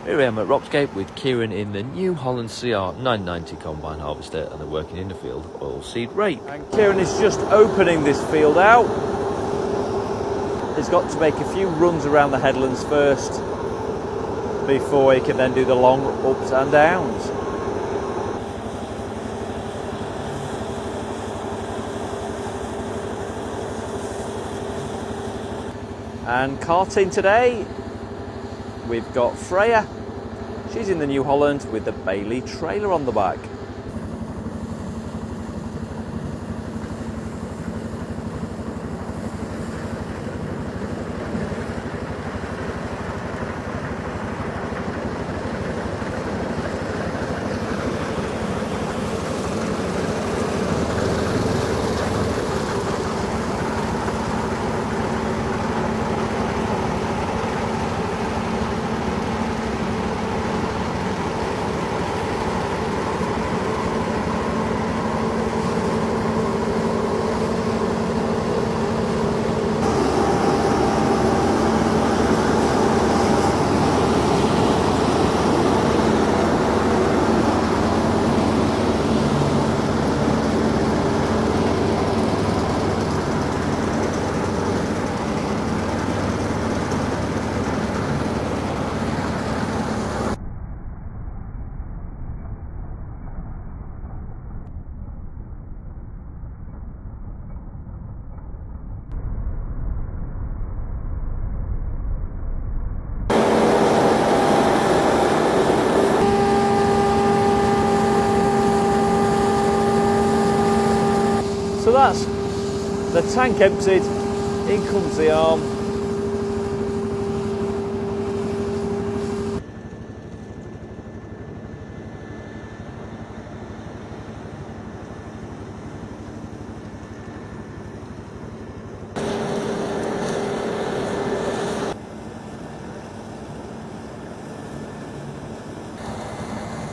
Here I am at Roxgate with Kieran in the New Holland CR 990 combine harvester, and they're working in the field oilseed rape. And Kieran is just opening this field out. He's got to make a few runs around the headlands first before he can then do the long ups and downs. And carting today, we've got Freya. She's in the New Holland with the Bailey trailer on the back. So that's the tank emptied, in comes the arm.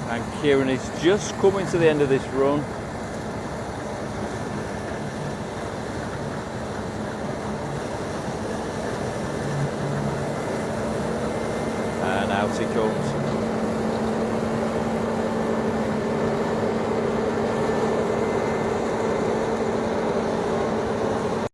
And Kieran is just coming to the end of this run. And out he comes.